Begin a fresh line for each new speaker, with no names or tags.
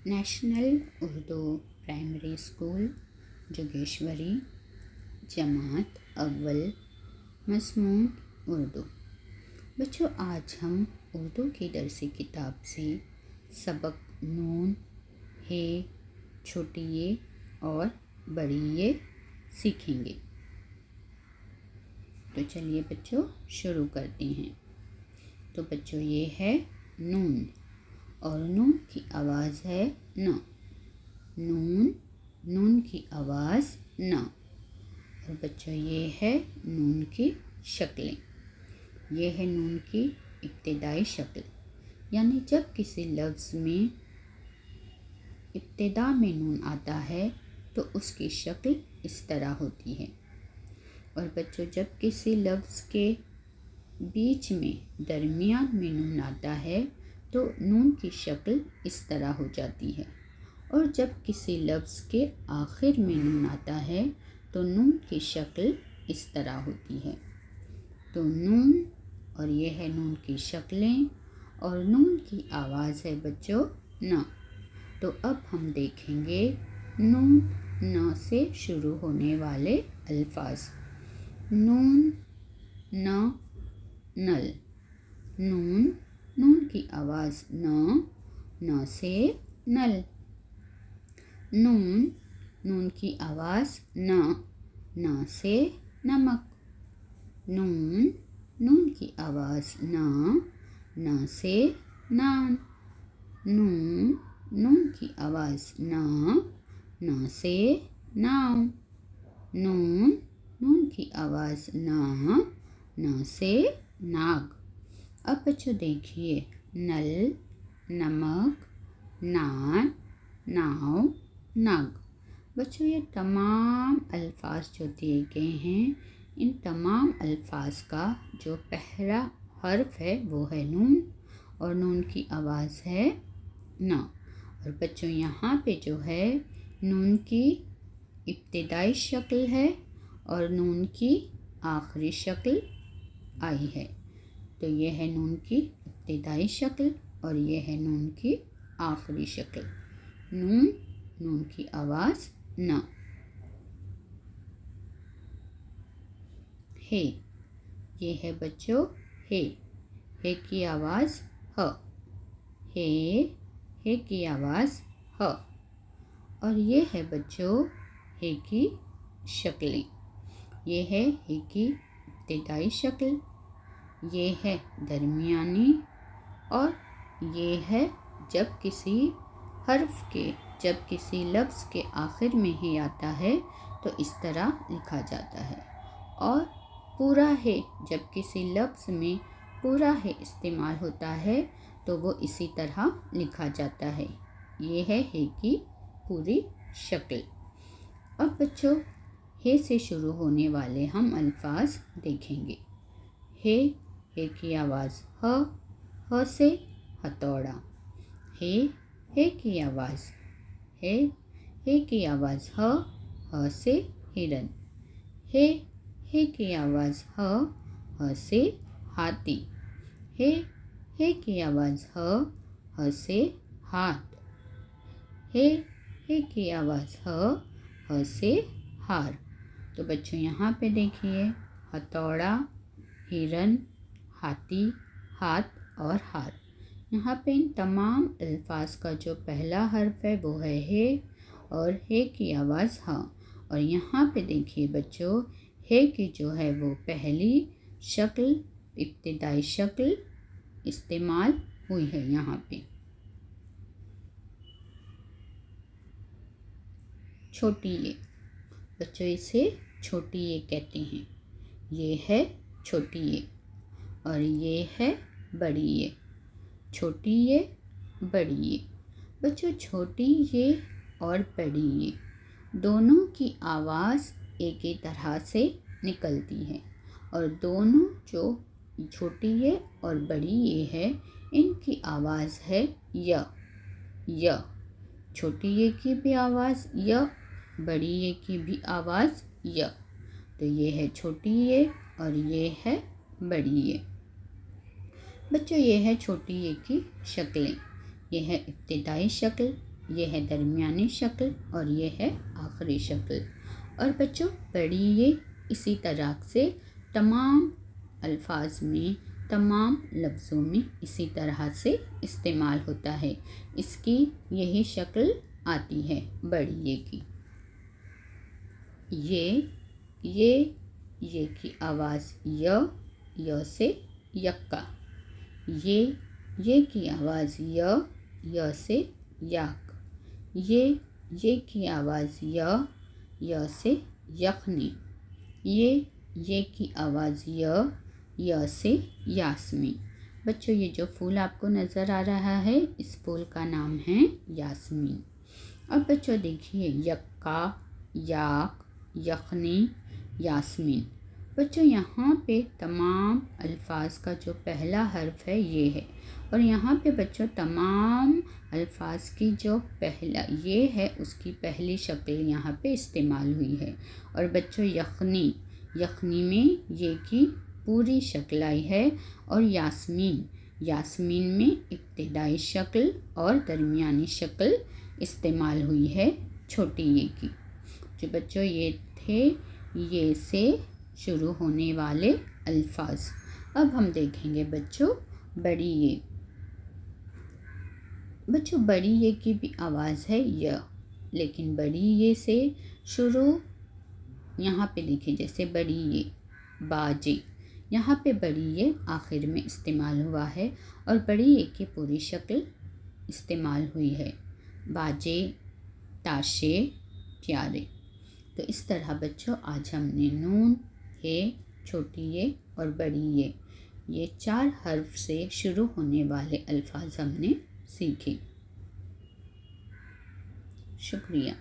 National Urdu primary school جوگیشوری، جماعت اول، مضمون اردو۔ بچوں، آج ہم اردو کی درسی کتاب سے سبق نون، ہے، چھوٹی یہ اور بڑی یہ سیکھیں گے۔ تو چلیے بچوں شروع کرتے ہیں۔ تو بچوں یہ ہے نون، اور نون کی آواز ہے ن۔ نون، نون کی آواز ن۔ اور بچوں یہ ہے نون کی شکلیں۔ یہ ہے نون کی ابتدائی شکل، یعنی جب کسی لفظ میں ابتدا میں نون آتا ہے تو اس کی شکل اس طرح ہوتی ہے۔ اور بچوں جب کسی لفظ کے بیچ میں درمیان میں نون آتا ہے تو نون کی شکل اس طرح ہو جاتی ہے، اور جب کسی لفظ کے آخر میں نون آتا ہے تو نون کی شکل اس طرح ہوتی ہے۔ تو نون، اور یہ ہے نون کی شکلیں، اور نون کی آواز ہے بچوں ن۔ تو اب ہم دیکھیں گے نون، ن سے شروع ہونے والے الفاظ۔ نون، ن، نل۔ نون، نون کی آواز ن، ن سے نل۔ نون، نون کی آواز ن، ن سے نمک۔ نون، نون کی آواز ن، ن سے نان۔ نون، نون کی آواز ن، ن سے ناؤ۔ نون، نون کی آواز ن، ن سے ناگ۔ اب بچوں دیکھیے نل، نمک، نان، ناؤ، ناگ۔ بچوں یہ تمام الفاظ جو دیے گئے ہیں، ان تمام الفاظ کا جو پہلا حرف ہے وہ ہے نون، اور نون کی آواز ہے ن۔ اور بچوں یہاں پہ جو ہے نون کی ابتدائی شکل ہے اور نون کی آخری شکل آئی ہے۔ تو یہ ہے نون کی ابتدائی شکل اور یہ ہے نون کی آخری شکل۔ نون، نون کی آواز ن۔ ہے، یہ ہے بچوں ہے۔ ہے کی آواز ہ۔ ہے، ہے کی آواز ہ۔ اور یہ ہے بچوں ہے کی شکلیں۔ یہ ہے ہے کی ابتدائی شکل، یہ ہے درمیانی، اور یہ ہے جب کسی حرف کے، جب کسی لفظ کے آخر میں ہی آتا ہے تو اس طرح لکھا جاتا ہے، اور پورا ہے جب کسی لفظ میں پورا ہے استعمال ہوتا ہے تو وہ اسی طرح لکھا جاتا ہے۔ یہ ہے کی پوری شکل۔ اب بچوں ہے سے شروع ہونے والے ہم الفاظ دیکھیں گے۔ ہے، ہے کی آواز ہ، ہ سے ہتھوڑا۔ ہے، ہے کی آواز ہے، ہے کی آواز ہ، ہ سے ہرن۔ ہے، ہے کی آواز ہ، ہ سے ہاتھی۔ ہے، ہے کی آواز ہ، ہ سے ہاتھ۔ ہے، ہے کی آواز ہ، ہ سے ہار۔ تو بچوں یہاں پہ دیکھیے ہتھوڑا، ہرن، ہاتھی، ہاتھ اور ہار۔ یہاں پہ ان تمام الفاظ کا جو پہلا حرف ہے وہ ہے اور ہے کی آواز ہ۔ اور یہاں پہ دیکھیے بچوں ہے کی جو ہے وہ پہلی شکل، ابتدائی شکل استعمال ہوئی ہے یہاں پہ۔ چھوٹی یہ، بچوں اسے چھوٹی یہ کہتے ہیں۔ یہ ہے چھوٹی یہ، اور یہ ہے بڑی یہ۔ چھوٹی یہ، بڑی یہ۔ بچوں چھوٹی یہ اور بڑی یہ دونوں کی آواز ایک ہی طرح سے نکلتی ہے، اور دونوں جو چھوٹی یہ اور بڑی یہ ہے ان کی آواز ہے ی۔ ی، چھوٹی یہ کی بھی آواز ی، بڑی یہ کی بھی آواز ی۔ تو یہ ہے چھوٹی یہ اور یہ ہے بڑی یہ۔ بچوں یہ ہے چھوٹی یہ کی شکلیں۔ یہ ہے ابتدائی شکل، یہ ہے درمیانی شکل اور یہ ہے آخری شکل۔ اور بچوں بڑی یہ اسی طرح سے تمام الفاظ میں، تمام لفظوں میں اسی طرح سے استعمال ہوتا ہے۔ اس کی یہی شکل آتی ہے بڑی یہ کی۔ یہ کی آواز ی سے یکا۔ یہ کی آواز ی سے یک۔ یہ کی آواز ی سے یخنی۔ یہ کی آواز ی سے یاسمین۔ بچوں یہ جو پھول آپ کو نظر آ رہا ہے اس پھول کا نام ہے یاسمین۔ اب بچوں دیکھیے یکا، یاک، یخنی، یاسمین۔ بچوں یہاں پہ تمام الفاظ کا جو پہلا حرف ہے یہ ہے، اور یہاں پہ بچوں تمام الفاظ کی جو پہلا یہ ہے اس کی پہلی شکل یہاں پہ استعمال ہوئی ہے۔ اور بچوں یخنی میں یہ کی پوری شکل آئی ہے، اور یاسمین میں ابتدائی شکل اور درمیانی شکل استعمال ہوئی ہے چھوٹی یہ کی۔ جو بچوں یہ تھے یہ سے شروع ہونے والے الفاظ۔ اب ہم دیکھیں گے بچوں بڑی یہ۔ بچوں بڑی یہ کی بھی آواز ہے ی، لیکن بڑی یہ سے شروع یہاں پہ دیکھیں جیسے بڑی یہ باجے، یہاں پہ بڑی یہ آخر میں استعمال ہوا ہے، اور بڑی یہ کی پوری شکل استعمال ہوئی ہے باجے، تاشے، پیارے۔ تو اس طرح بچوں آج ہم نے نون، ہے، چھوٹی یہ اور بڑی یہ 4 حرف سے شروع ہونے والے الفاظ ہم نے سیکھے۔ شکریہ۔